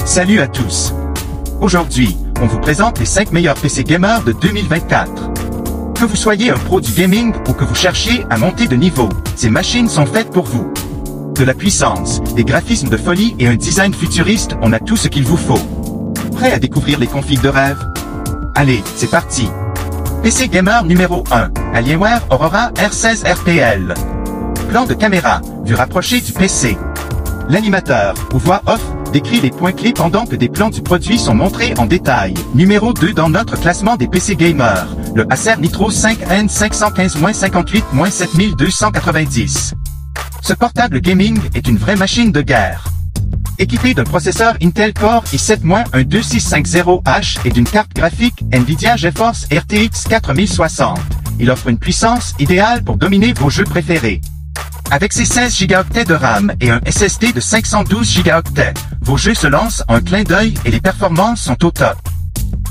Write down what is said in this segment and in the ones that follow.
Salut à tous. Aujourd'hui, on vous présente les 5 meilleurs PC gamers de 2024. Que vous soyez un pro du gaming ou que vous cherchiez à monter de niveau, ces machines sont faites pour vous. De la puissance, des graphismes de folie et un design futuriste, on a tout ce qu'il vous faut. Prêt à découvrir les configs de rêve? Allez, c'est parti. PC gamer numéro 1, Alienware Aurora R16 RPL. Plan de caméra, vue rapprochée du PC. L'animateur, ou voix off, décrit les points clés pendant que des plans du produit sont montrés en détail. Numéro 2 dans notre classement des PC gamers, le Acer Nitro 5N 515-58-7290. Ce portable gaming est une vraie machine de guerre. Équipé d'un processeur Intel Core i7-12650H et d'une carte graphique Nvidia GeForce RTX 4060, il offre une puissance idéale pour dominer vos jeux préférés. Avec ses 16 Go de RAM et un SSD de 512 Go, vos jeux se lancent en un clin d'œil et les performances sont au top.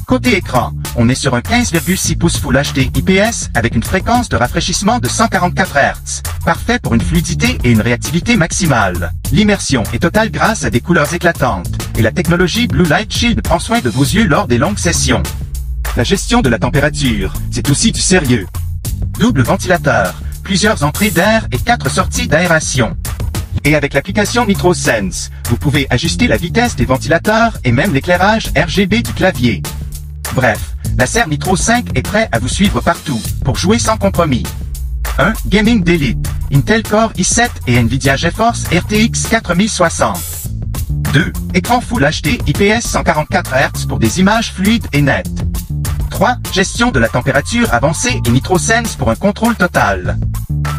Côté écran, on est sur un 15,6 pouces Full HD IPS avec une fréquence de rafraîchissement de 144 Hz, parfait pour une fluidité et une réactivité maximale. L'immersion est totale grâce à des couleurs éclatantes, et la technologie Blue Light Shield prend soin de vos yeux lors des longues sessions. La gestion de la température, c'est aussi du sérieux. Double ventilateur, plusieurs entrées d'air et 4 sorties d'aération. Et avec l'application NitroSense, vous pouvez ajuster la vitesse des ventilateurs et même l'éclairage RGB du clavier. Bref, l'Acer Nitro 5 est prêt à vous suivre partout, pour jouer sans compromis. 1. Gaming d'élite, Intel Core i7 et Nvidia GeForce RTX 4060. 2. Écran Full HD IPS 144 Hz pour des images fluides et nettes. 3. Gestion de la température avancée et NitroSense pour un contrôle total.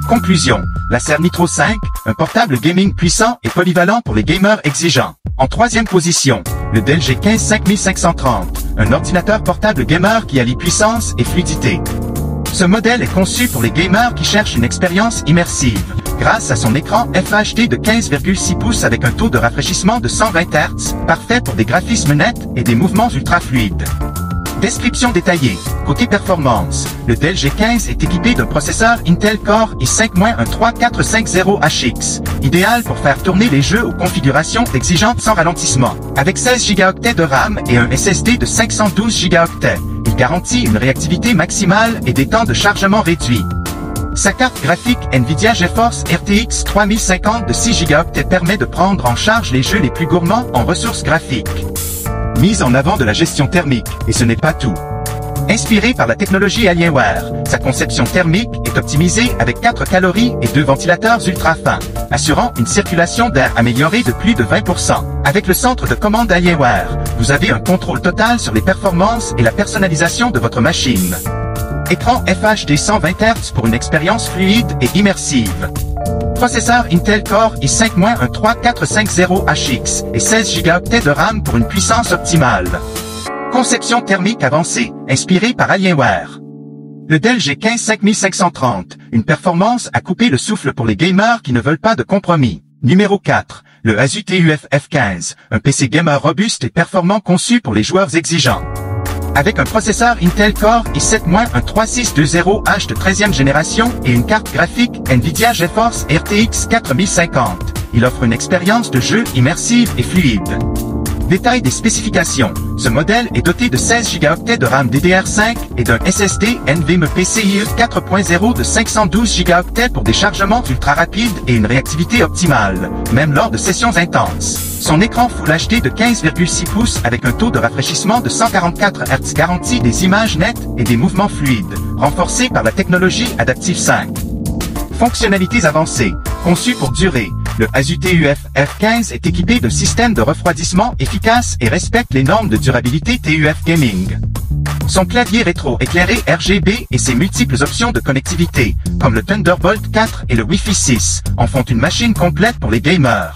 Conclusion, l'Acer Nitro 5, un portable gaming puissant et polyvalent pour les gamers exigeants. En troisième position, le Dell G15 5530, un ordinateur portable gamer qui allie puissance et fluidité. Ce modèle est conçu pour les gamers qui cherchent une expérience immersive, grâce à son écran FHD de 15,6 pouces avec un taux de rafraîchissement de 120 Hz, parfait pour des graphismes nets et des mouvements ultra fluides. Description détaillée. Côté performance, le Dell G15 est équipé d'un processeur Intel Core i5-13450HX, idéal pour faire tourner les jeux aux configurations exigeantes sans ralentissement. Avec 16 Go de RAM et un SSD de 512 Go, il garantit une réactivité maximale et des temps de chargement réduits. Sa carte graphique Nvidia GeForce RTX 3050 de 6 Go permet de prendre en charge les jeux les plus gourmands en ressources graphiques. Mise en avant de la gestion thermique, et ce n'est pas tout. Inspiré par la technologie Alienware, sa conception thermique est optimisée avec 4 calories et 2 ventilateurs ultra fins, assurant une circulation d'air améliorée de plus de 20%. Avec le centre de commande Alienware, vous avez un contrôle total sur les performances et la personnalisation de votre machine. Écran FHD 120 Hz pour une expérience fluide et immersive. Processeur Intel Core i5-13450HX et 16 Go de RAM pour une puissance optimale. Conception thermique avancée, inspirée par Alienware. Le Dell G15 5530, une performance à couper le souffle pour les gamers qui ne veulent pas de compromis. Numéro 4, le Asus TUF F15, un PC gamer robuste et performant conçu pour les joueurs exigeants. Avec un processeur Intel Core i7-13620H de 13e génération et une carte graphique Nvidia GeForce RTX 4050, il offre une expérience de jeu immersive et fluide. Détail des spécifications. Ce modèle est doté de 16 Go de RAM DDR5 et d'un SSD NVMe PCIe 4.0 de 512 Go pour des chargements ultra rapides et une réactivité optimale, même lors de sessions intenses. Son écran Full HD de 15,6 pouces avec un taux de rafraîchissement de 144 Hz garantit des images nettes et des mouvements fluides, renforcés par la technologie Adaptive 5. Fonctionnalités avancées, conçues pour durer. Le Asus TUF F15 est équipé d'un système de refroidissement efficace et respecte les normes de durabilité TUF Gaming. Son clavier rétro éclairé RGB et ses multiples options de connectivité, comme le Thunderbolt 4 et le Wi-Fi 6, en font une machine complète pour les gamers.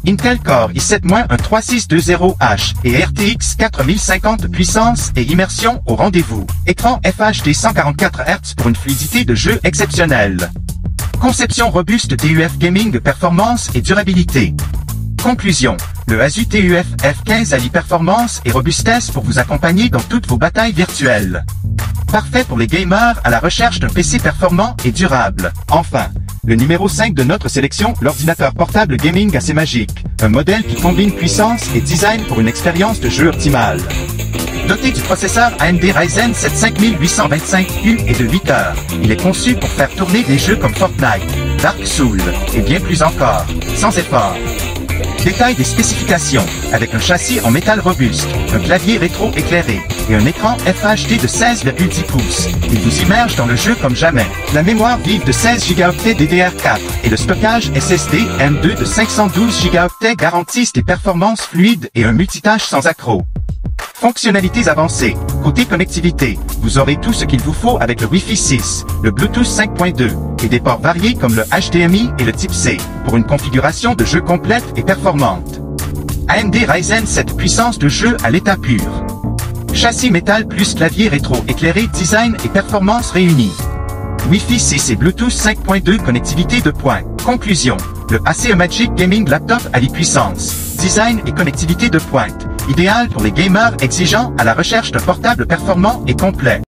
Intel Core i7-13620H et RTX 4050 puissance et immersion au rendez-vous. Écran FHD 144 Hz pour une fluidité de jeu exceptionnelle. Conception robuste TUF Gaming performance et durabilité. Conclusion, le Asus TUF F15 allie performance et robustesse pour vous accompagner dans toutes vos batailles virtuelles. Parfait pour les gamers à la recherche d'un PC performant et durable. Enfin, Le numéro 5 de notre sélection, l'ordinateur portable gaming assez magique. Un modèle qui combine puissance et design pour une expérience de jeu optimale. Doté du processeur AMD Ryzen 7 5825U et de 8 heures, il est conçu pour faire tourner des jeux comme Fortnite, Dark Souls et bien plus encore, sans effort. Détail des spécifications, avec un châssis en métal robuste, un clavier rétro-éclairé et un écran FHD de 16,10 pouces. Il vous immerge dans le jeu comme jamais. La mémoire vive de 16 Go DDR4 et le stockage SSD M2 de 512 Go garantissent des performances fluides et un multitâche sans accroc. Fonctionnalités avancées. Côté connectivité, vous aurez tout ce qu'il vous faut avec le Wi-Fi 6, le Bluetooth 5.2 et des ports variés comme le HDMI et le Type C pour une configuration de jeu complète et performante. AMD Ryzen 7 puissance de jeu à l'état pur. Châssis métal plus clavier rétro éclairé, design et performance réunis. Wi-Fi 6 et Bluetooth 5.2 connectivité de pointe. Conclusion. Le ACE Magic Gaming Laptop à l'e-puissance. Design et connectivité de pointe. Idéal pour les gamers exigeants à la recherche d'un portable performant et complet.